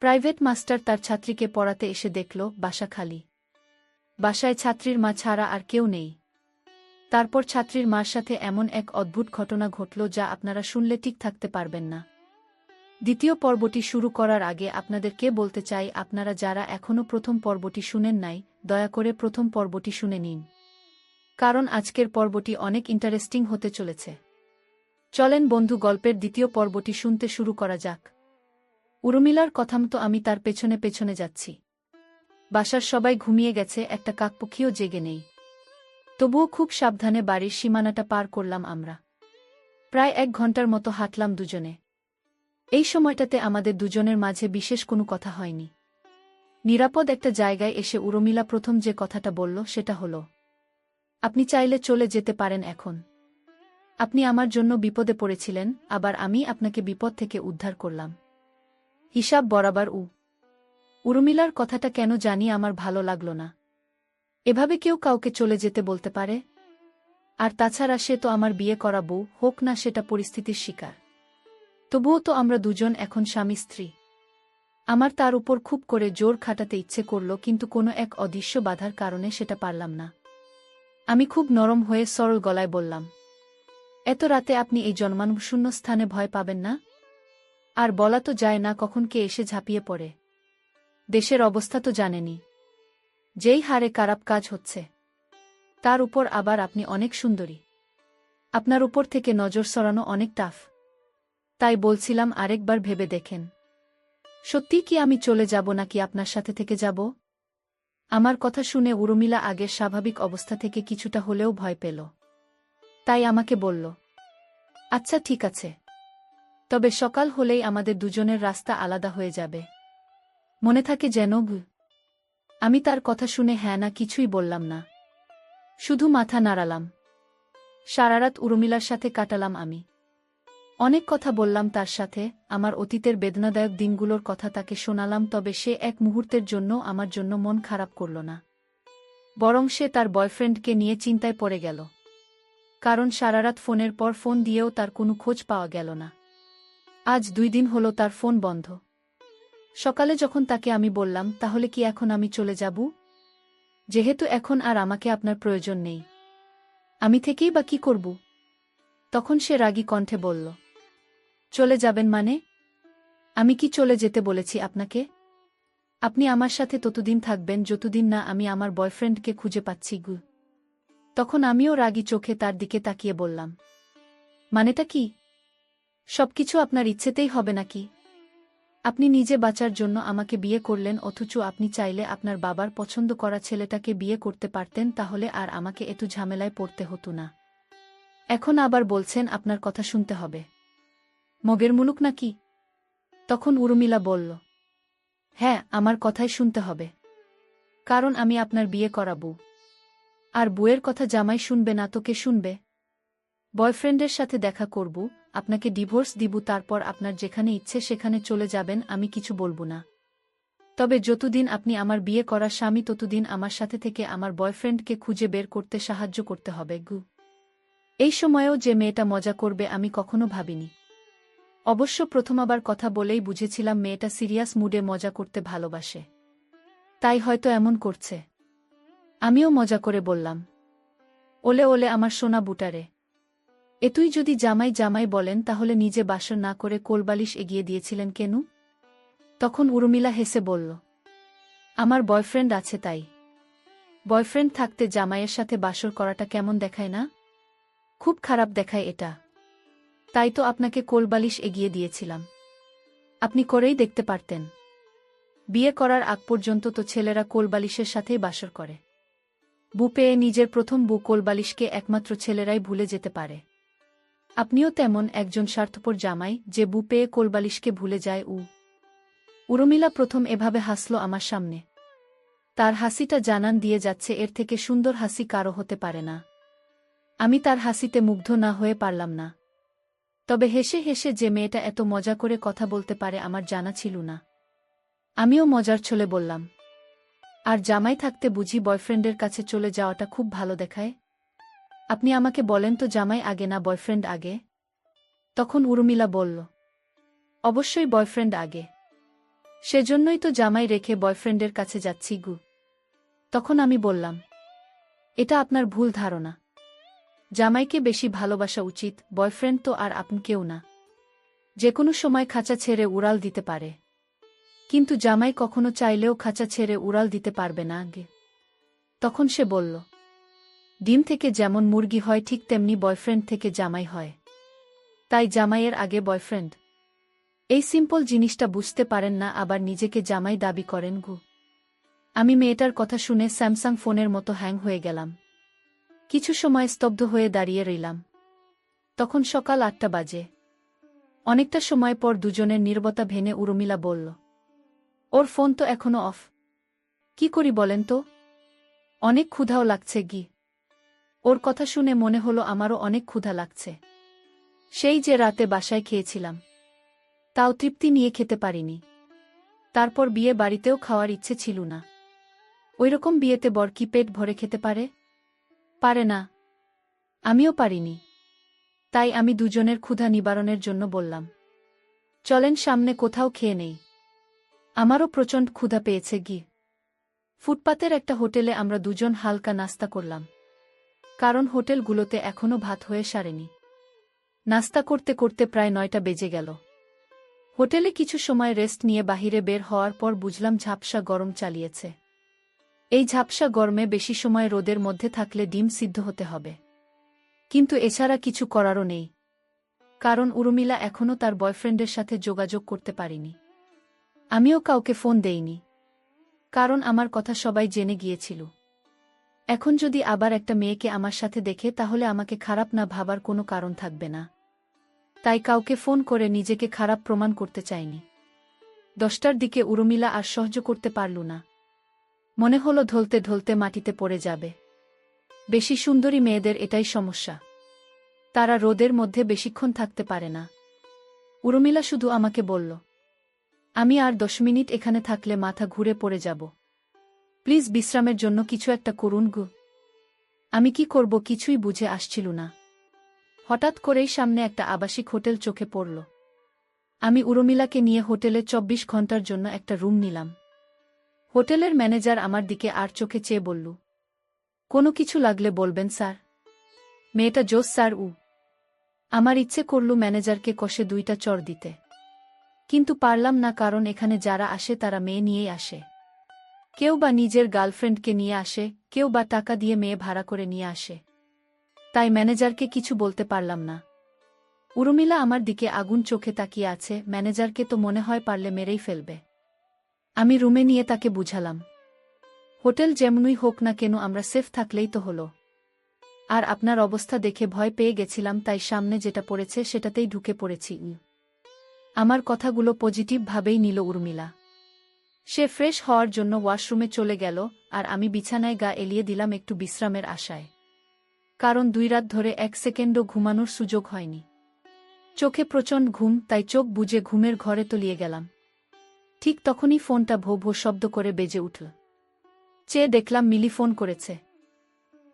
Private master তার ছাত্রীকে পড়াতে এসে দেখল বাসা খালি। বাসায় ছাত্রীর মা ছাড়া আর কেউ নেই। তারপর ছাত্রীর মার সাথে এমন এক অদ্ভুত ঘটনা ঘটল যা আপনারা শুনলে ঠিক থাকতে পারবেন না। দ্বিতীয় পর্বটি শুরু করার আগে আপনাদেরকে বলতে চাই, আপনারা যারা এখনও প্রথম পর্বটি শুনেন নাই, দয়া করে প্রথম পর্বটি শুনে নিন। কারণ আজকের পর্বটি অনেক ইন্টারেস্টিং হতে চলেছে। চলেন বন্ধু, গল্পের দ্বিতীয় পর্বটি শুনতে শুরু করা যাক। উর্মিলার কথামতো আমি তার পেছনে পেছনে যাচ্ছি। বাসার সবাই ঘুমিয়ে গেছে, একটা কাকপক্ষীও জেগে নেই। তবুও খুব সাবধানে বাড়ির সীমানাটা পার করলাম আমরা। প্রায় 1 ঘন্টার মতো হাঁটলাম দুজনে। এই সময়টাতে আমাদের দুজনের মাঝে বিশেষ কোনো কথা হয়নি। নিরাপদ একটা জায়গায় এসে উর্মিলা প্রথম যে কথাটা বলল সেটা হলো, আপনি চাইলে চলে যেতে পারেন এখন। আপনি আমার জন্য বিপদে পড়েছিলেন, আবার আমি আপনাকে বিপদ থেকে উদ্ধার করলাম। হিসাব বরাবর। উর্মিলার কথাটা কেন জানি আমার ভালো লাগল না। এভাবে কেউ কাউকে চলে যেতে বলতে পারে? আর তাছাড়া সে তো আমার বিয়ে করা বউ, হোক না সেটা পরিস্থিতির শিকার। তবুও তো আমরা দুজন এখন স্বামী স্ত্রী। আমার তার উপর খুব করে জোর খাটাতে ইচ্ছে করল, কিন্তু কোনো এক অদৃশ্য বাধার কারণে সেটা পারলাম না। আমি খুব নরম হয়ে সরল গলায় বললাম, এত রাতে আপনি এই জনমানবশূন্য স্থানে ভয় পাবেন না? আর বলা তো যায় না কখন কে এসে ঝাঁপিয়ে পড়ে। দেশের অবস্থা তো জানেনই, যেই হারে খারাপ কাজ হচ্ছে। তার উপর আবার আপনি অনেক সুন্দরী। আপনার উপর থেকে নজর সরানো অনেক টাফ। তাই বলছিলাম আরেকবার ভেবে দেখেন, সত্যি কি আমি চলে যাব নাকি আপনার সাথে থেকে যাব? আমার কথা শুনে উর্মিলা আগের স্বাভাবিক অবস্থা থেকে কিছুটা হলেও ভয় পেল। তাই আমাকে বলল, আচ্ছা ঠিক আছে, তবে সকাল হলেই আমাদের দুজনের রাস্তা আলাদা হয়ে যাবে, মনে থাকে যেন। আমি তার কথা শুনে হ্যাঁ না কিছুই বললাম না, শুধু মাথা নাড়ালাম। সারারাত উর্মিলার সাথে কাটালাম আমি। অনেক কথা বললাম তার সাথে, আমার অতীতের বেদনাদায়ক দিনগুলোর কথা তাকে শোনালাম, তবে সে এক মুহূর্তের জন্য আমার জন্য মন খারাপ করল না। বরং সে তার বয়ফ্রেন্ডকে নিয়ে চিন্তায় পড়ে গেল। কারণ সারারাত ফোনের পর ফোন দিয়েও তার কোনো খোঁজ পাওয়া গেল না। আজ 2 দিন হলো তার ফোন বন্ধ। সকালে যখন তাকে আমি বললাম, তাহলে কি এখন আমি চলে যাব? যেহেতু এখন আর আমাকে আপনার প্রয়োজন নেই, আমি থেকেই বা কি করব? তখন সে রাগী কণ্ঠে বলল, চলে যাবেন মানে? আমি কি চলে যেতে বলেছি আপনাকে? আপনি আমার সাথে ততদিন থাকবেন যতদিন না আমি আমার বয়ফ্রেন্ডকে খুঁজে পাচ্ছি। তখন আমিও রাগী চোখে তার দিকে তাকিয়ে বললাম, মানেটা কি? সবকিছু আপনার ইচ্ছেতেই হবে নাকি? আপনি নিজে বাঁচার জন্য আমাকে বিয়ে করলেন, অথচ আপনি চাইলে আপনার বাবার পছন্দ করা ছেলেটাকে বিয়ে করতে পারতেন, তাহলে আর আমাকে এত ঝামেলায় পড়তে হতো না। এখন আবার বলছেন আপনার কথা শুনতে হবে। মগের মুলুক নাকি? তখন উর্মিলা বলল, হ্যাঁ, আমার কথাই শুনতে হবে। কারণ আমি আপনার বিয়ে করা বউ। আর বউয়ের কথা জামাই শুনবে না তো কে শুনবে? বয়ফ্রেন্ডের সাথে দেখা করব, আপনাকে ডিভোর্স দিব, তারপর আপনার যেখানে ইচ্ছে সেখানে চলে যাবেন, আমি কিছু বলবো না। তবে যতদিন আপনি আমার বিয়ে করা স্বামী ততদিন আমার সাথে থেকে আমার বয়ফ্রেন্ডকে খুঁজে বের করতে সাহায্য করতে হবে। এই সময়েও যে মেয়েটা মজা করবে আমি কখনো ভাবিনি। অবশ্য প্রথমবার কথা বলেই বুঝেছিলাম মেয়েটা সিরিয়াস মুডে মজা করতে ভালোবাসে। তাই হয়তো এমন করছে। আমিও মজা করে বললাম, ওলে ওলে আমার সোনা বুটারে, এতুই যদি জামাই জামাই বলেন তাহলে নিজে বাসর না করে কোলবালিশ এগিয়ে দিয়েছিলেন কেন? তখন উর্মিলা হেসে বলল, আমার বয়ফ্রেন্ড আছে তাই। বয়ফ্রেন্ড থাকতে জামাইয়ের সাথে বাসর করাটা কেমন দেখায় না? খুব খারাপ দেখায় এটা। তাই তো আপনাকে কোলবালিশ এগিয়ে দিয়েছিলাম। আপনি করেই দেখতে পারতেন। বিয়ে করার আগ পর্যন্ত তো ছেলেরা কোলবালিশের সাথেই বাসর করে। বউ পেয়ে নিজের প্রথম বউ কোলবালিশকে একমাত্র ছেলেরাই ভুলে যেতে পারে। আপনিও তেমন একজন স্বার্থপর জামাই যে বউ পেয়ে কোলবালিশকে ভুলে যায়। উর্মিলা প্রথম এভাবে হাসল আমার সামনে। তার হাসিটা জানান দিয়ে যাচ্ছে এর থেকে সুন্দর হাসি কারো হতে পারে না। আমি তার হাসিতে মুগ্ধ না হয়ে পারলাম না। তবে হেসে হেসে যে মেয়েটা এত মজা করে কথা বলতে পারে আমার জানা ছিল না। আমিও মজার ছলে বললাম, আর জামাই থাকতে বুঝি বয়ফ্রেন্ডের কাছে চলে যাওয়াটা খুব ভালো দেখায়? আপনি আমাকে বলেন তো, জামাই আগে না বয়ফ্রেন্ড আগে? তখন উর্মিলা বলল, অবশ্যই বয়ফ্রেন্ড আগে। সেজন্যই তো জামাই রেখে বয়ফ্রেন্ডের কাছে যাচ্ছি গু। তখন আমি বললাম, এটা আপনার ভুল ধারণা। জামাইকে বেশি ভালোবাসা উচিত, বয়ফ্রেন্ড তো আর আপনি কেউ না। যে কোনো সময় খাঁচা ছেড়ে উড়াল দিতে পারে, কিন্তু জামাই কখনো চাইলেও খাঁচা ছেড়ে উড়াল দিতে পারবে না গে। তখন সে বলল, ডিম থেকে যেমন মুরগি হয় ঠিক তেমনি বয়ফ্রেন্ড থেকে জামাই হয়, তাই জামাইয়ের আগে বয়ফ্রেন্ড। এই সিম্পল জিনিসটা বুঝতে পারেন না, আবার নিজেকে জামাই দাবি করেন গু। আমি মেয়েটার কথা শুনে স্যামসাং ফোনের মতো হ্যাং হয়ে গেলাম। কিছু সময় স্তব্ধ হয়ে দাঁড়িয়ে রইলাম। তখন সকাল 8টা বাজে। অনেকটা সময় পর দুজনের নীরবতা ভেঙে উর্মিলা বলল, ওর ফোন তো এখনো অফ। কি করি বলেন তো? অনেক ক্ষুধাও লাগছে গি। ওর কথা শুনে মনে হলো আমারও অনেক ক্ষুধা লাগছে। সেই যে রাতে বাসায় খেয়েছিলাম, তাও তৃপ্তি নিয়ে খেতে পারিনি। তারপর বিয়ে বাড়িতেও খাওয়ার ইচ্ছে ছিল না। ওইরকম বিয়েতে বর কি পেট ভরে খেতে পারে? পারে না। আমিও পারিনি। তাই আমি দুজনের ক্ষুধা নিবারণের জন্য বললাম, চলেন সামনে কোথাও খেয়ে নেই। আমারও প্রচণ্ড ক্ষুধা পেয়েছে গি। ফুটপাতের একটা হোটেলে আমরা দুজন হালকা নাস্তা করলাম, কারণ হোটেলগুলোতে এখনও ভাত হয়ে সারেনি। নাস্তা করতে করতে প্রায় 9টা বেজে গেল। হোটেলে কিছু সময় রেস্ট নিয়ে বাহিরে বের হওয়ার পর বুঝলাম ঝাপসা গরম চালিয়েছে। এই ঝাপসা গরমে বেশি সময় রোদের মধ্যে থাকলে ডিম সিদ্ধ হতে হবে। কিন্তু এছাড়া কিছু করারও নেই, কারণ উর্মিলা এখনও তার বয়ফ্রেন্ডের সাথে যোগাযোগ করতে পারিনি। আমিও কাউকে ফোন দেইনি, কারণ আমার কথা সবাই জেনে গিয়েছিল। এখন যদি আবার একটা মেয়েকে আমার সাথে দেখে তাহলে আমাকে খারাপ না ভাবার কোনো কারণ থাকবে না। তাই কাউকে ফোন করে নিজেকে খারাপ প্রমাণ করতে চাইনি। 10টার দিকে উর্মিলা আর সহ্য করতে পারল না। মনে হলো ঢলতে ঢলতে মাটিতে পড়ে যাবে। বেশি সুন্দরী মেয়েদের এটাই সমস্যা, তারা রোদের মধ্যে বেশিক্ষণ থাকতে পারে না। উর্মিলা শুধু আমাকে বলল, আমি আর 10 মিনিট এখানে থাকলে মাথা ঘুরে পড়ে যাব। প্লিজ বিশ্রামের জন্য কিছু একটা করুন গো। আমি কি করব কিছুই বুঝে আসছিল না। হঠাৎ করেই সামনে একটা আবাসিক হোটেল চোখে পড়ল। আমি উর্মিলাকে নিয়ে হোটেলে 24 ঘন্টার জন্য একটা রুম নিলাম। হোটেলের ম্যানেজার আমার দিকে আর চোখে চেয়ে বলল, কোনো কিছু লাগলে বলবেন স্যার। মেয়েটা জোস স্যার। আমার ইচ্ছে করল ম্যানেজারকে কষে 2টা চড় দিতে, কিন্তু পারলাম না, কারণ এখানে যারা আসে তারা মেয়ে নিয়েই আসে। কেউ বা নিজের গার্লফ্রেন্ডকে নিয়ে আসে, কেউ বা টাকা দিয়ে মেয়ে ভাড়া করে নিয়ে আসে। তাই ম্যানেজারকে কিছু বলতে পারলাম না। উর্মিলা আমার দিকে আগুন চোখে তাকিয়ে আছে, ম্যানেজারকে তো মনে হয় পারলে মেরেই ফেলবে। আমি রুমে নিয়ে তাকে বুঝালাম, হোটেল যেমনই হোক না কেন আমরা সেফ থাকলেই তো হলো। আর আপনার অবস্থা দেখে ভয় পেয়ে গেছিলাম, তাই সামনে যেটা পড়েছে সেটাতেই ঢুকে পড়েছি। আমার কথাগুলো পজিটিভ ভাবেই নিল উর্মিলা। সে ফ্রেশ হওয়ার জন্য ওয়াশরুমে চলে গেল, আর আমি বিছানায় গা এলিয়ে দিলাম একটু বিশ্রামের আশায়। কারণ 2 রাত ধরে 1 সেকেন্ডও ঘুমানোর সুযোগ হয়নি। চোখে প্রচণ্ড ঘুম, তাই চোখ বুজে ঘুমের ঘরে তলিয়ে গেলাম। ঠিক তখনই ফোনটা ভো ভো শব্দ করে বেজে উঠল। চেয়ে দেখলাম মিলি ফোন করেছে।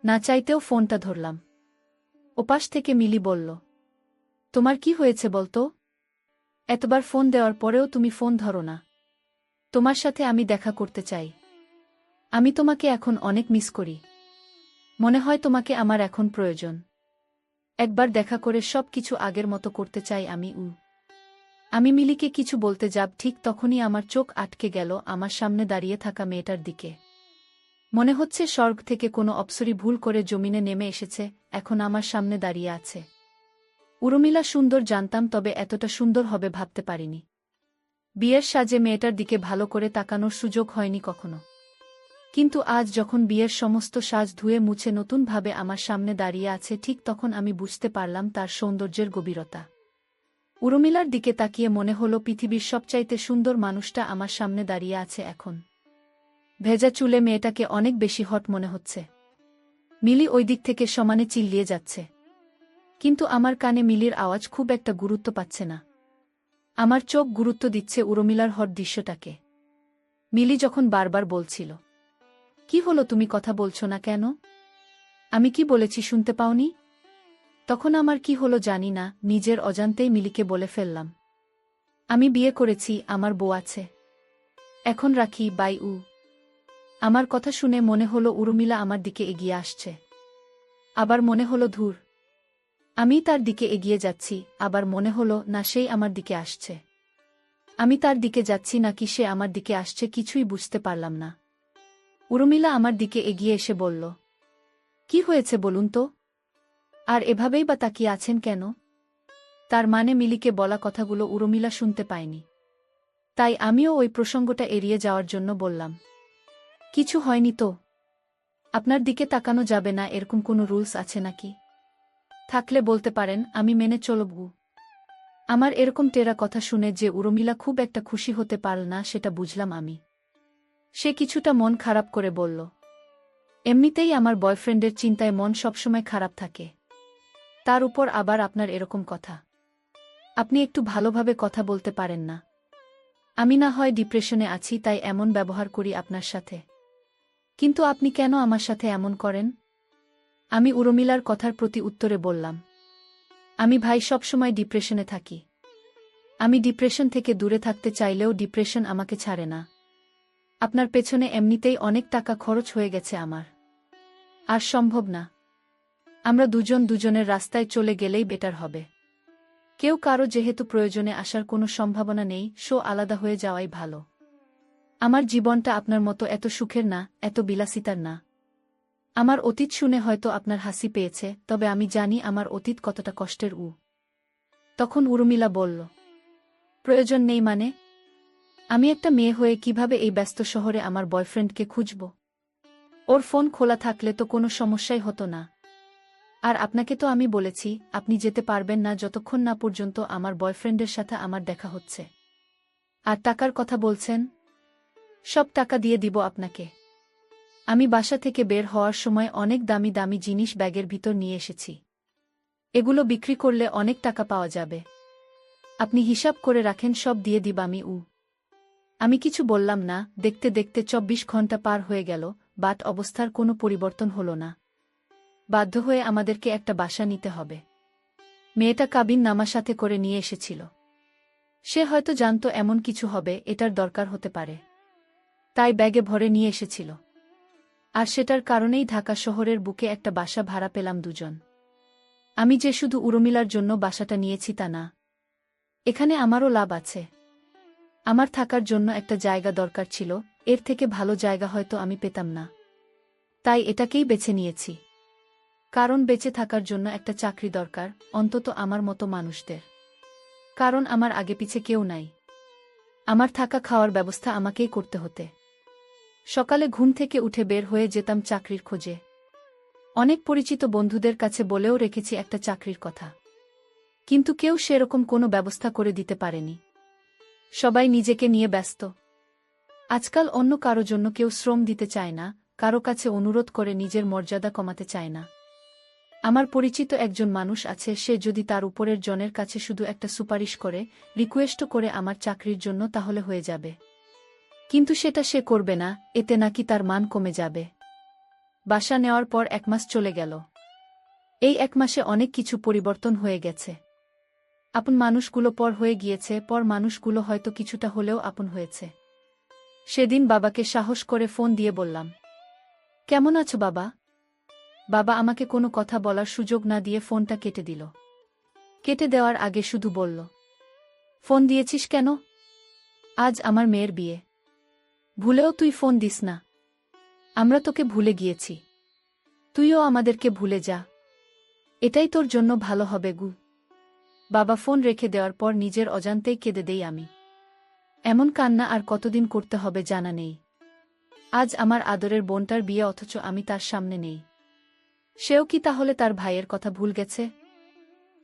না চাইতেও ফোনটা ধরলাম। ওপাশ থেকে মিলি বলল, তোমার কি হয়েছে বলতো? এতবার ফোন দেওয়ার পরেও তুমি ফোন ধরো না। তোমার সাথে আমি দেখা করতে চাই। আমি তোমাকে এখন অনেক মিস করি। মনে হয় তোমাকে আমার এখন প্রয়োজন। একবার দেখা করে সব কিছু আগের মতো করতে চাই আমি। আমি মিলিকে কিছু বলতে যাব, ঠিক তখনই আমার চোখ আটকে গেল আমার সামনে দাঁড়িয়ে থাকা মেয়েটার দিকে। মনে হচ্ছে স্বর্গ থেকে কোনো অপ্সরী ভুল করে জমিনে নেমে এসেছে, এখন আমার সামনে দাঁড়িয়ে আছে। উর্মিলা সুন্দর জানতাম, তবে এতটা সুন্দর হবে ভাবতে পারিনি। বিয়ের সাজে মেয়েটার দিকে ভালো করে তাকানোর সুযোগ হয়নি কখনো। কিন্তু আজ যখন বিয়ের সমস্ত সাজ ধুয়ে মুছে নতুনভাবে আমার সামনে দাঁড়িয়ে আছে, ঠিক তখন আমি বুঝতে পারলাম তার সৌন্দর্যের গভীরতা। উর্মিলার দিকে তাকিয়ে মনে হলো পৃথিবীর সবচাইতে সুন্দর মানুষটা আমার সামনে দাঁড়িয়ে আছে এখন। ভেজা চুলে মেয়েটাকে অনেক বেশি হট মনে হচ্ছে। মিলি ওই দিক থেকে সমানে চিল্লিয়ে যাচ্ছে, কিন্তু আমার কানে মিলির আওয়াজ খুব একটা গুরুত্ব পাচ্ছে না। আমার চোখ গুরুত্ব দিচ্ছে উর্মিলার হট দৃশ্যটাকে। মিলি যখন বারবার বলছিল, কি হলো তুমি কথা বলছো না কেন? আমি কি বলেছি শুনতে পাওনি? তখন আমার কি হলো জানি না, নিজের অজান্তেই মিলিকে বলে ফেললাম, আমি বিয়ে করেছি, আমার বউ আছে। এখন রাখি, বাই। আমার কথা শুনে মনে হলো উর্মিলা আমার দিকে এগিয়ে আসছে। আবার মনে হলো ধুর, আমি তার দিকে এগিয়ে যাচ্ছি। আবার মনে হলো না, সেই আমার দিকে আসছে। আমি তার দিকে যাচ্ছি নাকি সে আমার দিকে আসছে কিছুই বুঝতে পারলাম না। উর্মিলা আমার দিকে এগিয়ে এসে বলল, কি হয়েছে বলুন তো? আর এভাবেই বা তাকিয়ে আছেন কেন? তার মানে মিলিকে বলা কথাগুলো উর্মিলা শুনতে পায়নি। তাই আমিও ওই প্রসঙ্গটা এড়িয়ে যাওয়ার জন্য বললাম, কিছু হয়নি তো। আপনার দিকে তাকানো যাবে না এরকম কোনো রুলস আছে নাকি? থাকলে বলতে পারেন, আমি মেনে চলব। আমার এরকম টেরা কথা শুনে যে উর্মিলা খুব একটা খুশি হতে পারল না সেটা বুঝলাম আমি। সে কিছুটা মন খারাপ করে বলল, এমনিতেই আমার বয়ফ্রেন্ডের চিন্তায় মন সবসময় খারাপ থাকে, তার উপর আবার আপনার এরকম কথা। আপনি একটু ভালোভাবে কথা বলতে পারেন না? আমি না হয় ডিপ্রেশনে আছি তাই এমন ব্যবহার করি আপনার সাথে, কিন্তু আপনি কেন আমার সাথে এমন করেন? আমি উর্মিলার কথার প্রতি উত্তরে বললাম, আমি ভাই সবসময় ডিপ্রেশনে থাকি। আমি ডিপ্রেশন থেকে দূরে থাকতে চাইলেও ডিপ্রেশন আমাকে ছাড়ে না। আপনার পেছনে এমনিতেই অনেক টাকা খরচ হয়ে গেছে আমার। আর সম্ভব না। আমরা দুজন দুজনের রাস্তায় চলে গেলেই বেটার হবে। কেউ কারো যেহেতু প্রয়োজনে আসার কোনো সম্ভাবনা নেই, আলাদা হয়ে যাওয়াই ভালো। আমার জীবনটা আপনার মতো এত সুখের না, এত বিলাসিতার না। আমার অতীত শুনে হয়তো আপনার হাসি পেয়েছে, তবে আমি জানি আমার অতীত কতটা কষ্টের। তখন উর্মিলা বলল, প্রয়োজন নেই মানে? আমি একটা মেয়ে হয়ে কিভাবে এই ব্যস্ত শহরে আমার বয়ফ্রেন্ডকে খুঁজব? ওর ফোন খোলা থাকলে তো কোনো সমস্যাই হতো না। আর আপনাকে তো আমি বলেছি, আপনি যেতে পারবেন না যতক্ষণ না পর্যন্ত আমার বয়ফ্রেন্ডের সাথে আমার দেখা হচ্ছে। আর টাকার কথা বলছেন? সব টাকা দিয়ে দিব আপনাকে। আমি বাসা থেকে বের হওয়ার সময় অনেক দামি দামি জিনিস ব্যাগের ভিতর নিয়ে এসেছি। এগুলো বিক্রি করলে অনেক টাকা পাওয়া যাবে। আপনি হিসাব করে রাখেন, সব দিয়ে দিব আমি। আমি কিছু বললাম না। দেখতে দেখতে ২৪ ঘন্টা পার হয়ে গেল, বাট অবস্থার কোনো পরিবর্তন হলো না। বাধ্য হয়ে আমাদেরকে একটা বাসা নিতে হবে। মেয়েটা কাবিন নামা সাথে করে নিয়ে এসেছিল। সে হয়তো জানত এমন কিছু হবে, এটার দরকার হতে পারে, তাই ব্যাগে ভরে নিয়ে এসেছিল। আর সেটার কারণেই ঢাকা শহরের বুকে একটা বাসা ভাড়া পেলাম দুজন। আমি যে শুধু উর্মিলার জন্য বাসাটা নিয়েছি তা না, এখানে আমারও লাভ আছে। আমার থাকার জন্য একটা জায়গা দরকার ছিল, এর থেকে ভালো জায়গা হয়তো আমি পেতাম না। তাই এটাকেই বেছে নিয়েছি। কারণ বেঁচে থাকার জন্য একটা চাকরি দরকার, অন্তত আমার মতো মানুষদের। কারণ আমার আগে পিছে কেউ নাই। আমার থাকা খাওয়ার ব্যবস্থা আমাকেই করতে হতে। সকালে ঘুম থেকে উঠে বের হয়ে যেতাম চাকরির খোঁজে। অনেক পরিচিত বন্ধুদের কাছে বলেও রেখেছি একটা চাকরির কথা, কিন্তু কেউ সেরকম কোনো ব্যবস্থা করে দিতে পারেনি। সবাই নিজেকে নিয়ে ব্যস্ত। আজকাল অন্য কারো জন্য কেউ শ্রম দিতে চায় না, কারো কাছে অনুরোধ করে নিজের মর্যাদা কমাতে চায় না। আমার পরিচিত একজন মানুষ আছে, সে যদি তার উপরের জনের কাছে শুধু একটা সুপারিশ করে, রিকোয়েস্ট করে আমার চাকরির জন্য, তাহলে হয়ে যাবে। কিন্তু সেটা সে করবে না, এতে নাকি তার মান কমে যাবে। বাসা নেওয়ার পর ১ মাস চলে গেল। এই ১ মাসে অনেক কিছু পরিবর্তন হয়ে গেছে। আপন মানুষগুলো পর হয়ে গিয়েছে, পর মানুষগুলো হয়তো কিছুটা হলেও আপন হয়েছে। সেদিন বাবাকে সাহস করে ফোন দিয়ে বললাম, কেমন আছো বাবা? বাবা আমাকে কোনো কথা বলার সুযোগ না দিয়ে ফোনটা কেটে দিল। কেটে দেওয়ার আগে শুধু বলল, ফোন দিয়েছিস কেন? আজ আমার মেয়ের বিয়ে, ভুলেও তুই ফোন দিস না। আমরা তোকে ভুলে গিয়েছি, তুইও আমাদেরকে ভুলে যা, এটাই তোর জন্য ভালো হবে। বাবা ফোন রেখে দেওয়ার পর নিজের অজান্তেই কেঁদে দেই আমি। এমন কান্না আর কতদিন করতে হবে জানা নেই। আজ আমার আদরের বোনটার বিয়ে, অথচ আমি তার সামনে নেই। সেও কি তাহলে তার ভাইয়ের কথা ভুল গেছে?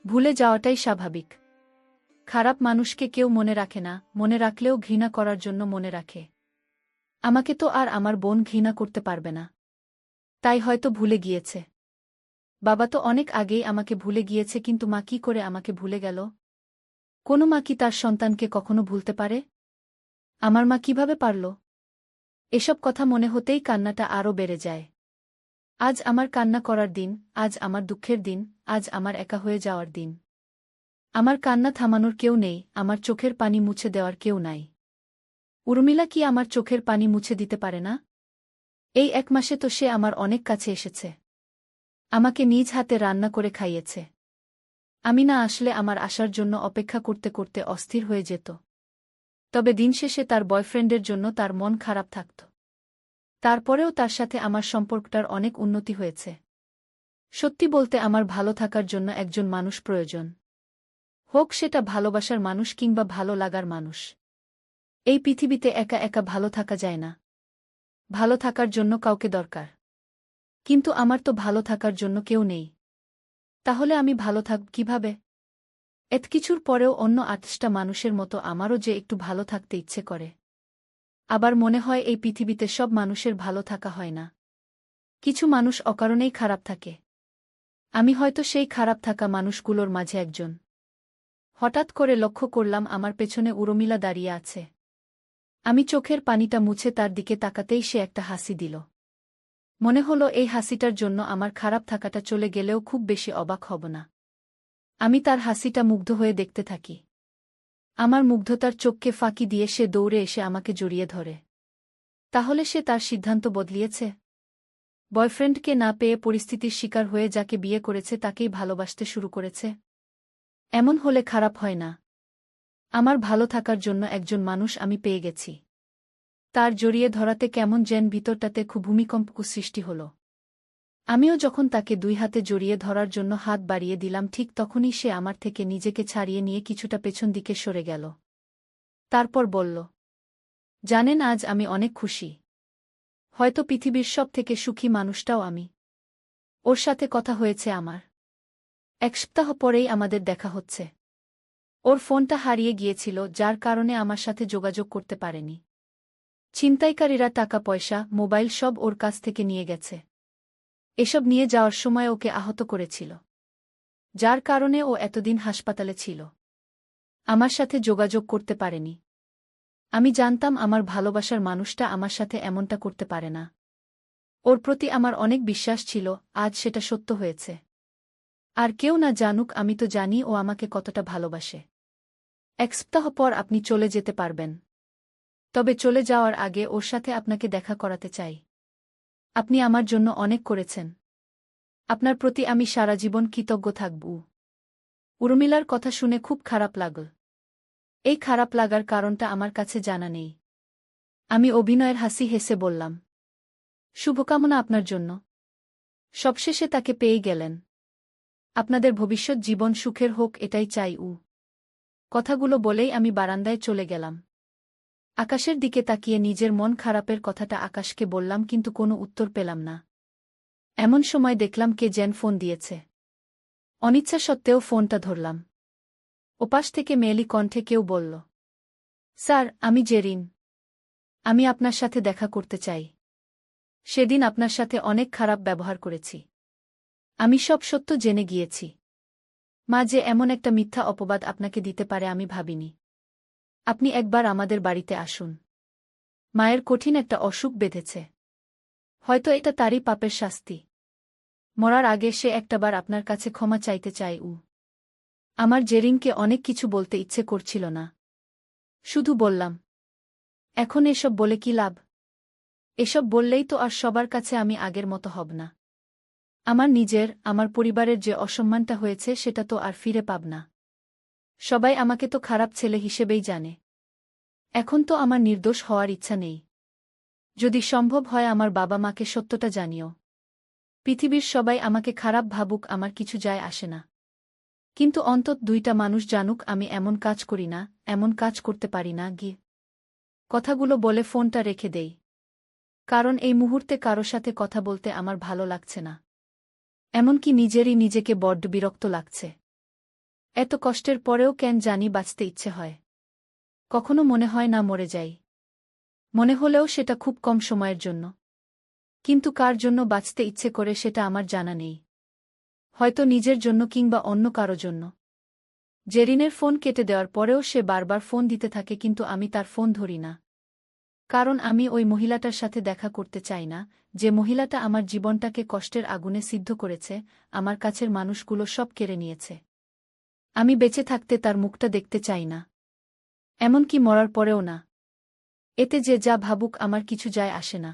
ভুলে যাওয়াটাই স্বাভাবিক। খারাপ মানুষকে কেউ মনে রাখে না, মনে রাখলেও ঘৃণা করার জন্য মনে রাখে। আমাকে তো আর আমার বোন ঘৃণা করতে পারবে না, তাই হয়তো ভুলে গিয়েছে। বাবা তো অনেক আগেই আমাকে ভুলে গিয়েছে, কিন্তু মা কি করে আমাকে ভুলে গেল? কোনো মা কি তার সন্তানকে কখনো ভুলতে পারে? আমার মা কিভাবে পারল? এসব কথা মনে হতেই কান্নাটা আরও বেড়ে যায়। আজ আমার কান্না করার দিন, আজ আমার দুঃখের দিন, আজ আমার একা হয়ে যাওয়ার দিন। আমার কান্না থামানোর কেউ নেই, আমার চোখের পানি মুছে দেওয়ার কেউ নাই। উর্মিলা কি আমার চোখের পানি মুছে দিতে পারে না? এই 1 মাসে তো সে আমার অনেক কাছে এসেছে। আমাকে নিজ হাতে রান্না করে খাইয়েছে। আমি না আসলে আমার আসার জন্য অপেক্ষা করতে করতে অস্থির হয়ে যেত। তবে দিন শেষে তার বয়ফ্রেন্ডের জন্য তার মন খারাপ থাকত। তারপরেও তার সাথে আমার সম্পর্কটার অনেক উন্নতি হয়েছে। সত্যি বলতে আমার ভালো থাকার জন্য একজন মানুষ প্রয়োজন। হোক সেটা ভালোবাসার মানুষ কিংবা ভালো লাগার মানুষ। এই পৃথিবীতে একা একা ভালো থাকা যায় না। ভালো থাকার জন্য কাউকে দরকার। কিন্তু আমার তো ভালো থাকার জন্য কেউ নেই। তাহলে আমি ভালো থাকব কিভাবে? এত কিছুর পরেও অন্য 28টা মানুষের মতো আমারও যে একটু ভালো থাকতে ইচ্ছে করে। আবার মনে হয় এই পৃথিবীতে সব মানুষের ভালো থাকা হয় না। কিছু মানুষ অকারণেই খারাপ থাকে। আমি হয়তো সেই খারাপ থাকা মানুষগুলোর মাঝে একজন। হঠাৎ করে লক্ষ্য করলাম আমার পেছনে উর্মিলা দাঁড়িয়ে আছে। আমি চোখের পানিটা মুছে তার দিকে তাকাতেই সে একটা হাসি দিল। মনে হলো এই হাসিটার জন্য আমার খারাপ থাকাটা চলে গেলেও খুব বেশি অবাক হব না। আমি তার হাসিটা মুগ্ধ হয়ে দেখতে থাকি। আমার মুগ্ধতার চোখকে ফাঁকি দিয়ে সে দৌড়ে এসে আমাকে জড়িয়ে ধরে। তাহলে সে তার সিদ্ধান্ত বদলিয়েছে? বয়ফ্রেন্ডকে না পেয়ে পরিস্থিতির শিকার হয়ে যাকে বিয়ে করেছে তাকেই ভালোবাসতে শুরু করেছে? এমন হলে খারাপ হয় না। আমার ভালো থাকার জন্য একজন মানুষ আমি পেয়ে গেছি। তার জড়িয়ে ধরাতে কেমন যেন ভিতরটাতে খুব ভূমিকম্প সৃষ্টি হল। আমিও যখন তাকে 2 হাতে জড়িয়ে ধরার জন্য হাত বাড়িয়ে দিলাম ঠিক তখনই সে আমার থেকে নিজেকে ছাড়িয়ে নিয়ে কিছুটা পেছন দিকে সরে গেল। তারপর বলল, জানেন আজ আমি অনেক খুশি। হয়তো পৃথিবীর সবথেকে সুখী মানুষটাও আমি। ওর সাথে কথা হয়েছে আমার। 1 সপ্তাহ পরেই আমাদের দেখা হচ্ছে। ওর ফোনটা হারিয়ে গিয়েছিল যার কারণে আমার সাথে যোগাযোগ করতে পারেনি। ছিনতাইকারীরা টাকা পয়সা, মোবাইল সব ওর কাছ থেকে নিয়ে গেছে। এসব নিয়ে যাওয়ার সময় ওকে আহত করেছিল। যার কারণে ও এতদিন হাসপাতালে ছিল। আমার সাথে যোগাযোগ করতে পারেনি। আমি জানতাম আমার ভালোবাসার মানুষটা আমার সাথে এমনটা করতে পারে না। ওর প্রতি আমার অনেক বিশ্বাস ছিল, আজ সেটা সত্য হয়েছে। আর কেউ না জানুক আমি তো জানি ও আমাকে কতটা ভালোবাসে। 1 সপ্তাহ পর আপনি চলে যেতে পারবেন। তবে চলে যাওয়ার আগে ওর সাথে আপনাকে দেখা করাতে চাই। আপনি আমার জন্য অনেক করেছেন। আপনার প্রতি আমি সারা জীবন কৃতজ্ঞ থাকব। উর্মিলার কথা শুনে খুব খারাপ লাগল। এই খারাপ লাগার কারণটা আমার কাছে জানা নেই। আমি অভিনয়ের হাসি হেসে বললাম, শুভকামনা আপনার জন্য। সবশেষে তাকে পেয়ে গেলেন। আপনাদের ভবিষ্যৎ জীবন সুখের হোক এটাই চাই। কথাগুলো বলেই আমি বারান্দায় চলে গেলাম। আকাশের দিকে তাকিয়ে নিজের মন খারাপের কথাটা আকাশকে বললাম কিন্তু কোনো উত্তর পেলাম না। এমন সময় দেখলাম কে যেন ফোন দিয়েছে। অনিচ্ছা সত্ত্বেও ফোনটা ধরলাম। ওপাশ থেকে মেয়েলি কণ্ঠে কেউ বলল, স্যার, আমি জেরিন। আমি আপনার সাথে দেখা করতে চাই। সেদিন আপনার সাথে অনেক খারাপ ব্যবহার করেছি। আমি সব সত্য জেনে গিয়েছি। মা যে এমন একটা মিথ্যা অপবাদ আপনাকে দিতে পারে আমি ভাবিনি। আপনি একবার আমাদের বাড়িতে আসুন। মায়ের কঠিন একটা অসুখ বেঁধেছে। হয়তো এটা তারই পাপের শাস্তি। মরার আগে সে একটাবার আপনার কাছে ক্ষমা চাইতে চায়। আমার জেরিনকে অনেক কিছু বলতে ইচ্ছে করছিল না। শুধু বললাম, এখন এসব বলে কি লাভ? এসব বললেই তো আর সবার কাছে আমি আগের মতো হব না। আমার পরিবারের যে অসম্মানটা হয়েছে সেটা তো আর ফিরে পাব না। সবাই আমাকে তো খারাপ ছেলে হিসেবেই জানে। এখন তো আমার নির্দোষ হওয়ার ইচ্ছা নেই। যদি সম্ভব হয় আমার বাবা মাকে সত্যটা জানিও। পৃথিবীর সবাই আমাকে খারাপ ভাবুক, আমার কিছু যায় আসে না। কিন্তু অন্তত 2টা মানুষ জানুক আমি এমন কাজ করি না, এমন কাজ করতে পারি না। কথাগুলো বলে ফোনটা রেখে দেই। কারণ এই মুহূর্তে কারো সাথে কথা বলতে আমার ভালো লাগছে না। এমনকি নিজেকে বড্ড বিরক্ত লাগছে। এত কষ্টের পরেও কেন জানি বাঁচতে ইচ্ছে হয়। কখনো মনে হয় না মরে যাই। মনে হলেও সেটা খুব কম সময়ের জন্য। কিন্তু কার জন্য বাঁচতে ইচ্ছে করে সেটা আমার জানা নেই। হয়তো নিজের জন্য কিংবা অন্য কারো জন্য। জেরিনের ফোন কেটে দেওয়ার পরেও সে বারবার ফোন দিতে থাকে কিন্তু আমি তার ফোন ধরি না। কারণ আমি ওই মহিলাটার সাথে দেখা করতে চাই না, যে মহিলাটা আমার জীবনটাকে কষ্টের আগুনে সিদ্ধ করেছে, আমার কাছের মানুষগুলো সব কেড়ে নিয়েছে। আমি বেঁচে থাকতে তার মুখটা দেখতে চাই না। এমনকি মরার পরেও না। এতে যে যা ভাবুক আমার কিছু যায় আসে না।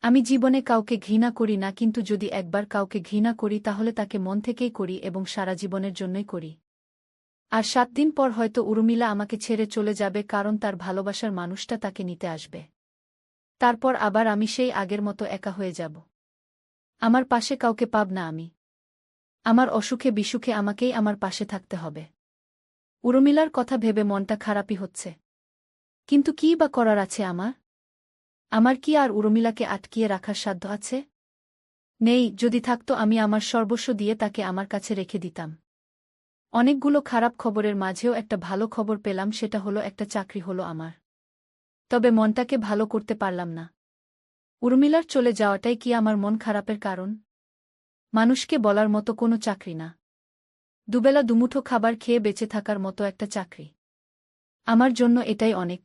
আমি জীবনে কাউকে ঘৃণা করি না, কিন্তু যদি একবার কাউকে ঘৃণা করি তাহলে তাকে মন থেকেই করি এবং সারা জীবনের জন্যই করি। আর ৭ দিন পর হয়তো উর্মিলা আমাকে ছেড়ে চলে যাবে, কারণ তার ভালোবাসার মানুষটা তাকে নিতে আসবে। তারপর আবার আমি সেই আগের মতো একা হয়ে যাব। আমার পাশে কাউকে পাব না আমি। আমার অসুখে বিসুখে আমাকেই আমার পাশে থাকতে হবে। উর্মিলার কথা ভেবে মনটা খারাপই হচ্ছে। কিন্তু কী বা করার আছে আমার? আমার কি আর উর্মিলাকে আটকিয়ে রাখার সাধ্য আছে? নেই। যদি থাকতো আমি আমার সর্বস্ব দিয়ে তাকে আমার কাছে রেখে দিতাম। অনেকগুলো খারাপ খবরের মাঝেও একটা ভালো খবর পেলাম, সেটা হলো একটা চাকরি হলো আমার। তবে মনটাকে ভালো করতে পারলাম না। উর্মিলার চলে যাওয়াটাই কি আমার মন খারাপের কারণ? মানুষকে বলার মতো কোনো চাকরি না। দুবেলা দুমুঠো খাবার খেয়ে বেঁচে থাকার মতো একটা চাকরি। আমার জন্য এটাই অনেক।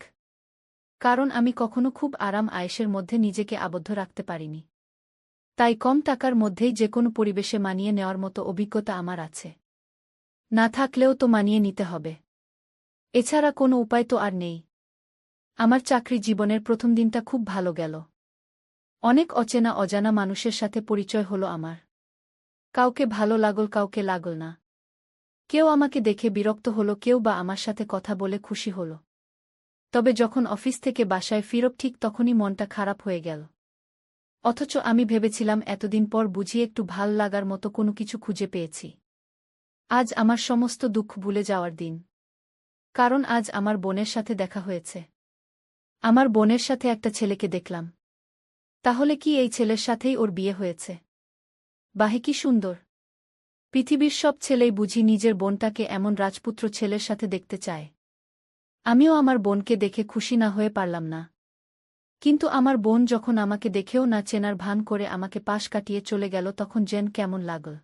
কারণ আমি কখনো খুব আরাম আয়েশের মধ্যে নিজেকে আবদ্ধ রাখতে পারিনি। তাই কম টাকার মধ্যেই যেকোনো পরিবেশে মানিয়ে নেওয়ার মতো অভিজ্ঞতা আমার আছে। না থাকলেও তো মানিয়ে নিতে হবে। এছাড়া কোনো উপায় তো আর নেই। আমার চাকরি জীবনের প্রথম দিনটা খুব ভালো গেল। অনেক অচেনা অজানা মানুষের সাথে পরিচয় হলো আমার। কাউকে ভালো লাগল, কাউকে লাগল না। কেউ আমাকে দেখে বিরক্ত হলো, কেউ বা আমার সাথে কথা বলে খুশি হল। তবে যখন অফিস থেকে বাসায় ফিরব ঠিক তখনই মনটা খারাপ হয়ে গেল। অথচ আমি ভেবেছিলাম এতদিন পর বুঝি একটু ভাল লাগার মতো কোনো কিছু খুঁজে পেয়েছি। আজ আমার সমস্ত দুঃখ ভুলে যাওয়ার দিন। কারণ আজ আমার বোনের সাথে দেখা হয়েছে। আমার বোনের সাথে একটা ছেলেকে দেখলাম। তাহলে কি এই ছেলের সাথেই ওর বিয়ে হয়েছে? বাহে কি সুন্দর! পৃথিবীর সব ছেলেই বুঝি নিজের বোনটাকে এমন রাজপুত্র ছেলের সাথে দেখতে চায়। আমিও আমার বোনকে দেখে খুশি না হয়ে পারলাম না। কিন্তু আমার বোন যখন আমাকে দেখেও না চেনার ভান করে আমাকে পাশ কাটিয়ে চলে গেল, তখন যেন কেমন লাগল।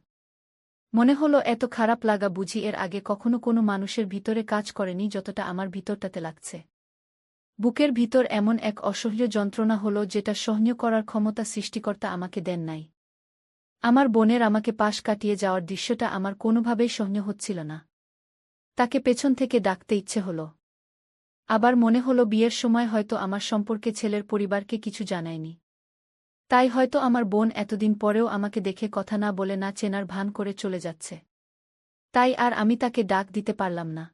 মনে হলো এত খারাপ লাগা বুঝি এর আগে কখনো কোনো মানুষের ভিতরে কাজ করেনি যতটা আমার ভিতরটাতে লাগছে। বুকের ভিতর এমন এক অসহ্য যন্ত্রণা হলো যেটা সহ্য করার ক্ষমতা সৃষ্টিকর্তা আমাকে দেন নাই। আমার বোনের আমাকে পাশ কাটিয়ে যাওয়ার দৃশ্যটা আমার কোনোভাবেই সহ্য হচ্ছিল না। তাকে পেছন থেকে ডাকতে ইচ্ছে হলো। আবার মনে হলো বিয়ের সময় হয়তো আমার সম্পর্কে ছেলের পরিবারকে কিছু জানায়নি। তাই হয়তো আমার বোন এতদিন পরেও আমাকে দেখে কথা না বলে না চেনার ভান করে চলে যাচ্ছে। তাই আর আমি তাকে ডাক দিতে পারলাম না।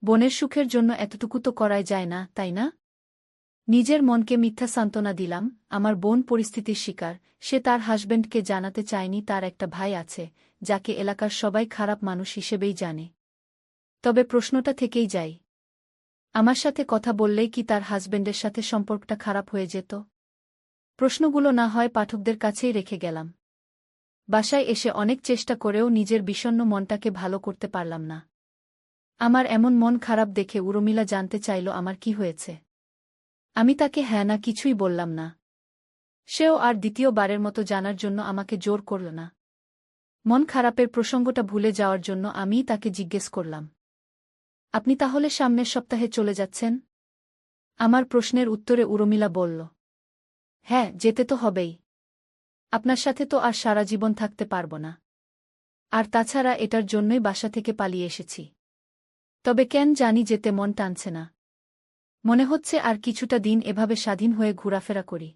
বোনের সুখের জন্য এতটুকু তো করাই যায় না, তাই না? নিজের মনকে মিথ্যা সান্ত্বনা দিলাম। আমার বোন পরিস্থিতির শিকার। সে তার হাজব্যান্ডকে জানাতে চায়নি তার একটা ভাই আছে, যাকে এলাকার সবাই খারাপ মানুষ হিসেবেই জানে। তবে প্রশ্নটা থেকেই যায়, আমার সাথে কথা বললেই কি তার হাজব্যান্ডের সাথে সম্পর্কটা খারাপ হয়ে যেত? প্রশ্নগুলো না হয় পাঠকদের কাছেই রেখে গেলাম। বাসায় এসে অনেক চেষ্টা করেও নিজের বিষণ্ণ মনটাকে ভালো করতে পারলাম না। আমার এমন মন খারাপ দেখে উর্মিলা জানতে চাইল আমার কি হয়েছে। আমি তাকে হ্যাঁ না কিছুই বললাম না। সেও আর দ্বিতীয়বারের মতো জানার জন্য আমাকে জোর করল না। মন খারাপের প্রসঙ্গটা ভুলে যাওয়ার জন্য আমিই তাকে জিজ্ঞেস করলাম, আপনি তাহলে সামনের সপ্তাহে চলে যাচ্ছেন? আমার প্রশ্নের উত্তরে উর্মিলা বলল, হ্যাঁ, যেতে তো হবেই। আপনার সাথে তো আর সারা জীবন থাকতে পারব না। আর তাছাড়া এটার জন্যই বাসা থেকে পালিয়ে এসেছি। তবে কেন জানি যেতে মন টানছে না। মনে হচ্ছে আর কিছুটা দিন এভাবে স্বাধীন হয়ে ঘোরাফেরা করি।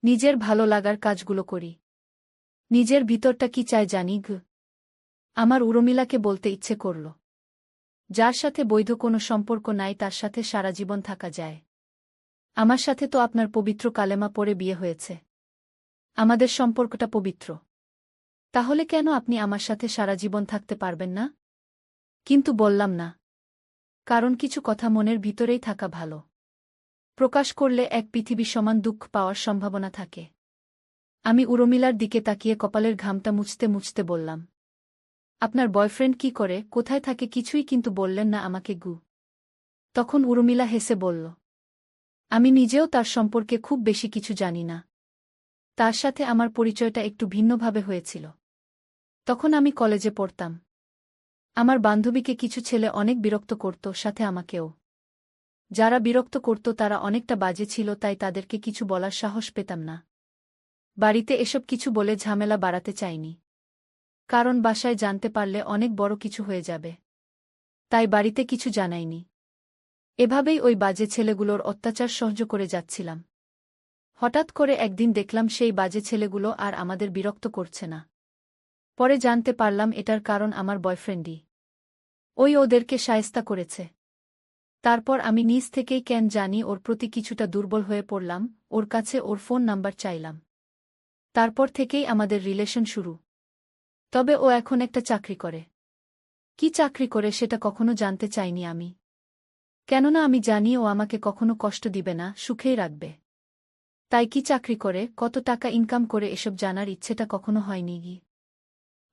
নিজের ভালো লাগার কাজগুলো করি। নিজের ভিতরটা কি চায় জানি গো। আমার উর্মিলাকে বলতে ইচ্ছে করল, যার সাথে বৈধ কোনো সম্পর্ক নাই তার সাথে সারা জীবন থাকা যায়। আমার সাথে তো আপনার পবিত্র কালেমা পড়ে বিয়ে হয়েছে। আমাদের সম্পর্কটা পবিত্র। তাহলে কেন আপনি আমার সাথে সারা জীবন থাকতে পারবেন না? কিন্তু বললাম না। কারণ কিছু কথা মনের ভিতরেই থাকা ভালো। প্রকাশ করলে এক পৃথিবী সমান দুঃখ পাওয়ার সম্ভাবনা থাকে। আমি উর্মিলার দিকে তাকিয়ে কপালের ঘামটা মুছতে মুছতে বললাম, আপনার বয়ফ্রেন্ড কি করে, কোথায় থাকে কিছুই কিন্তু বললেন না আমাকে গু। তখন উর্মিলা হেসে বলল, আমি নিজেও তার সম্পর্কে খুব বেশি কিছু জানি না। তার সাথে আমার পরিচয়টা একটু ভিন্নভাবে হয়েছিল। তখন আমি কলেজে পড়তাম। আমার বান্ধবীকে কিছু ছেলে অনেক বিরক্ত করত, সাথে আমাকেও। যারা বিরক্ত করত তারা অনেকটা বাজে ছিল, তাই তাদেরকে কিছু বলার সাহস পেতাম না। বাড়িতে এসব কিছু বলে ঝামেলা বাড়াতে চাইনি। কারণ বাসায় জানতে পারলে অনেক বড় কিছু হয়ে যাবে। তাই বাড়িতে কিছু জানাইনি। এভাবেই ওই বাজে ছেলেগুলোর অত্যাচার সহ্য করে যাচ্ছিলাম। হঠাৎ করে একদিন দেখলাম সেই বাজে ছেলেগুলো আর আমাদের বিরক্ত করছে না। পরে জানতে পারলাম এটার কারণ আমার বয়ফ্রেন্ডই। ওদেরকে শায়েস্তা করেছে। তারপর আমি নিজ থেকেই কেন জানি ওর প্রতি কিছুটা দুর্বল হয়ে পড়লাম, ওর কাছে ওর ফোন নাম্বার চাইলাম। তারপর থেকেই আমাদের রিলেশন শুরু। তবে ও এখন একটা চাকরি করে। কি চাকরি করে সেটা কখনো জানতে চাইনি আমি। কেননা আমি জানি ও আমাকে কখনো কষ্ট দিবে না, সুখেই রাখবে। তাই কি চাকরি করে, কত টাকা ইনকাম করে এসব জানার ইচ্ছেটা কখনো হয়নি গি।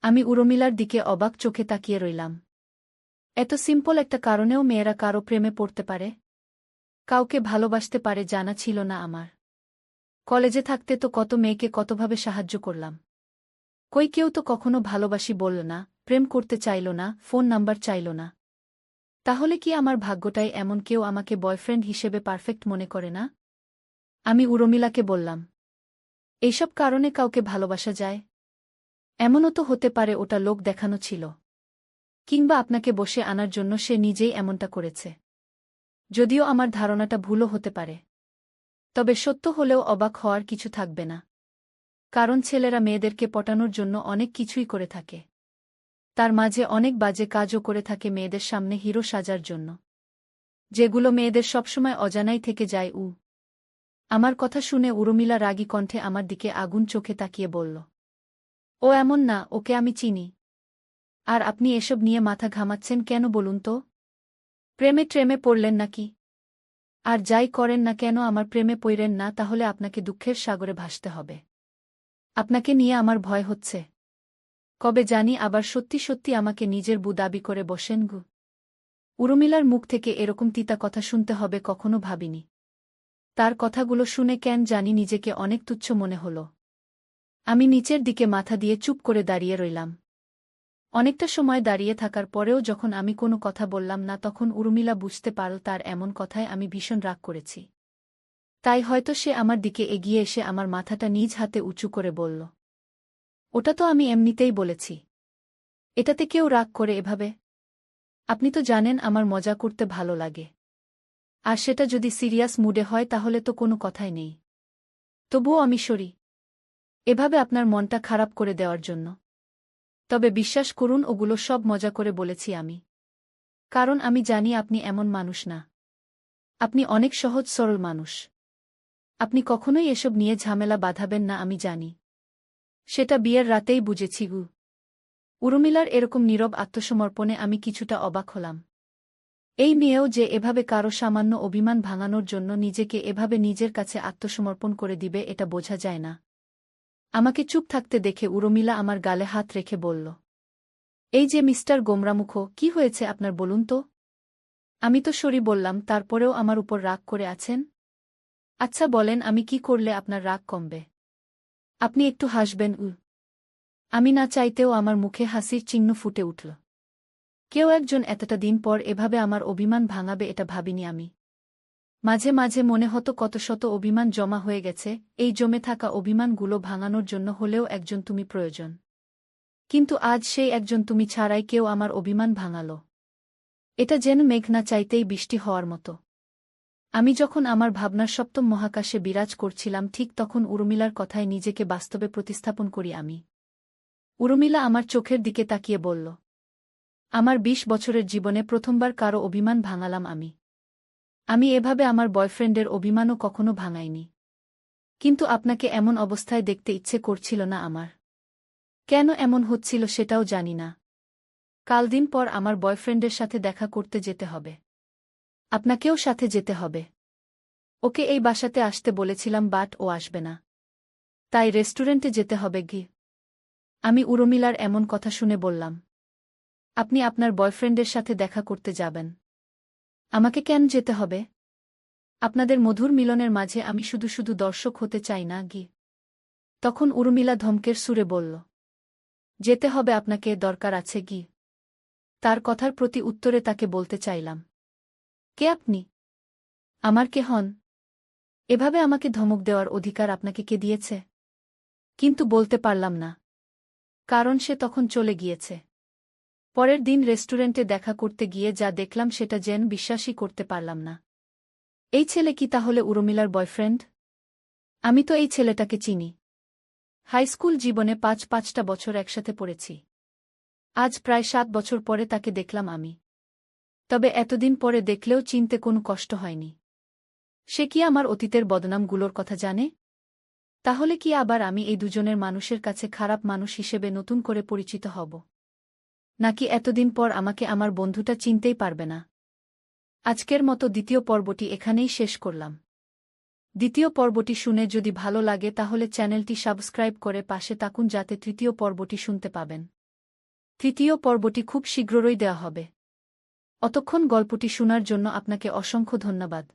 আমি উর্মিলার দিকে অবাক চোখে তাকিয়ে রইলাম। এত সিম্পল একটা কারণেও মেয়েরা কারো প্রেমে পড়তে পারে, কাউকে ভালোবাসতে পারে জানা ছিল না আমার। কলেজে থাকতে তো কত মেয়েকে কতভাবে সাহায্য করলাম। কই কেউ তো কখনো ভালোবাসি বলল না, প্রেম করতে চাইল না, ফোন নাম্বার চাইল না। তাহলে কি আমার ভাগ্যটাই এমন, কেউ আমাকে বয়ফ্রেন্ড হিসেবে পারফেক্ট মনে করে না? আমি উর্মিলাকে বললাম, এইসব কারণে কাউকে ভালোবাসা যায়? এমনও তো হতে পারে ওটা লোক দেখানো ছিল। কিংবা আপনাকে বসে আনার জন্য সে নিজেই এমনটা করেছে। যদিও আমার ধারণাটা ভুলও হতে পারে। তবে সত্য হলেও অবাক হওয়ার কিছু থাকবে না। কারণ ছেলেরা মেয়েদেরকে পটানোর জন্য অনেক কিছুই করে থাকে। তার মাঝে অনেক বাজে কাজও করে থাকে মেয়েদের সামনে হিরো সাজার জন্য, যেগুলো মেয়েদের সবসময় অজানাই থেকে যায়। আমার কথা শুনে উর্মিলা রাগী কণ্ঠে আমার দিকে আগুন চোখে তাকিয়ে বলল, ও এমন না, ওকে আমি চিনি। আর আপনি এসব নিয়ে মাথা ঘামাচ্ছেন কেন বলুন তো? প্রেমে ট্রেমে পড়লেন নাকি? আর যাই করেন না কেন আমার প্রেমে পড়েন না, তাহলে আপনাকে দুঃখের সাগরে ভাসতে হবে। আপনাকে নিয়ে আমার ভয় হচ্ছে। কবে জানি আবার সত্যি সত্যি আমাকে নিজের বউ দাবি করে বসেন গু। উর্মিলার মুখ থেকে এরকম তিতা কথা শুনতে হবে কখনো ভাবিনি। তার কথাগুলো শুনে কেন জানি নিজেকে অনেক তুচ্ছ মনে হল। আমি নিচের দিকে মাথা দিয়ে চুপ করে দাঁড়িয়ে রইলাম। অনেকটা সময় দাঁড়িয়ে থাকার পরেও যখন আমি কোনো কথা বললাম না, তখন উর্মিলা বুঝতে পারল তার এমন কথায় আমি ভীষণ রাগ করেছি। তাই হয়তো সে আমার দিকে এগিয়ে এসে আমার মাথাটা নিজ হাতে উঁচু করে বলল, ওটা তো আমি এমনিতেই বলেছি। এটাতে কেউ রাগ করে এভাবে? আপনি তো জানেন আমার মজা করতে ভালো লাগে। আর সেটা যদি সিরিয়াস মুডে হয় তাহলে তো কোনো কথাই নেই। তবুও আমি সরি, এভাবে আপনার মনটা খারাপ করে দেওয়ার জন্য। তবে বিশ্বাস করুন, ওগুলো সব মজা করে বলেছি আমি। কারণ আমি জানি আপনি এমন মানুষ না। আপনি অনেক সহজ সরল মানুষ। আপনি কখনোই এসব নিয়ে ঝামেলা বাঁধাবেন না, আমি জানি। সেটা বিয়ের রাতেই বুঝেছি গু। উর্মিলার এরকম নীরব আত্মসমর্পণে আমি কিছুটা অবাক হলাম। এই মেয়েও যে এভাবে কারো সামান্য অভিমান ভাঙানোর জন্য নিজেকে এভাবে নিজের কাছে আত্মসমর্পণ করে দিবে, এটা বোঝা যায় না। আমাকে চুপ থাকতে দেখে উর্মিলা আমার গালে হাত রেখে বলল, এই যে মিস্টার গোমরামুখ, কি হয়েছে আপনার বলুন তো? আমি তো সরি বললাম, তারপরেও আমার উপর রাগ করে আছেন? আচ্ছা বলেন, আমি কি করলে আপনার রাগ কমবে? আপনি একটু হাসবেন। আমি না চাইতেও আমার মুখে হাসির চিহ্ন ফুটে উঠল। কেউ একজন এতটা দিন পর এভাবে আমার অভিমান ভাঙাবে এটা ভাবিনি আমি। মাঝে মাঝে মনে হতো কত শত অভিমান জমা হয়ে গেছে, এই জমে থাকা অভিমানগুলো ভাঙানোর জন্য হলেও একজন তুমি প্রয়োজন। কিন্তু আজ সেই একজন তুমি ছাড়াই কেউ আমার অভিমান ভাঙাল। এটা যেন মেঘ না চাইতেই বৃষ্টি হওয়ার মতো। আমি যখন আমার ভাবনার সপ্তম মহাকাশে বিরাজ করছিলাম, ঠিক তখন উর্মিলার কথায় নিজেকে বাস্তবে প্রতিস্থাপন করি আমি। উর্মিলা আমার চোখের দিকে তাকিয়ে বলল, আমার ২০ বছরের জীবনে প্রথমবার কারো অভিমান ভাঙালাম আমি। আমি এভাবে আমার বয়ফ্রেন্ডের অভিমানও কখনো ভাঙাইনি। কিন্তু আপনাকে এমন অবস্থায় দেখতে ইচ্ছে করছিল না আমার। কেন এমন হচ্ছিল সেটাও জানি না। কাল দিন পর আমার বয়ফ্রেন্ডের সাথে দেখা করতে যেতে হবে। আপনাকেও সাথে যেতে হবে। ওকে এই বাসাতে আসতে বলেছিলাম, বাট ও আসবে না। তাই রেস্টুরেন্টে যেতে হবে গি। আমি উর্মিলার এমন কথা শুনে বললাম, আপনি আপনার বয়ফ্রেন্ডের সাথে দেখা করতে যাবেন? আমাকে কেন যেতে হবে? আপনাদের মধুর মিলনের মাঝে আমি শুধু শুধু দর্শক হতে চাই না গি। তখন উর্মিলা ধমকের সুরে বলল, যেতে হবে আপনাকে, দরকার আছে গি। তার কথার প্রতি উত্তরে তাকে বলতে চাইলাম, কে আপনি? আমার কে হন? এভাবে আমাকে ধমক দেওয়ার অধিকার আপনাকে কে দিয়েছে? কিন্তু বলতে পারলাম না। কারণ সে তখন চলে গিয়েছে। পরের দিন রেস্টুরেন্টে দেখা করতে গিয়ে যা দেখলাম সেটা যেন বিশ্বাসই করতে পারলাম না। এই ছেলে কি তাহলে উর্মিলার বয়ফ্রেন্ড? আমি তো এই ছেলেটাকে চিনি। হাইস্কুল জীবনে ৫টা বছর একসাথে পড়েছি। আজ প্রায় ৭ বছর পরে তাকে দেখলাম আমি। তবে এতদিন পরে দেখলেও চিনতে কোনো কষ্ট হয়নি। সে কি আমার অতীতের বদনামগুলোর কথা জানে? তাহলে কি আবার আমি এই দুজনের মানুষের কাছে খারাপ মানুষ হিসেবে নতুন করে পরিচিত হব? নাকি এতদিন পর আমাকে আমার বন্ধুটা চিনতেই পারবে না? আজকের মতো দ্বিতীয় পর্বটি এখানেই শেষ করলাম। দ্বিতীয় পর্বটি শুনে যদি ভালো লাগে তাহলে চ্যানেলটি সাবস্ক্রাইব করে পাশে থাকুন যাতে তৃতীয় পর্বটি শুনতে পাবেন। তৃতীয় পর্বটি খুব শীঘ্রই দেওয়া হবে। অতক্ষণ গল্পটি শোনার জন্য আপনাকে অসংখ্য ধন্যবাদ।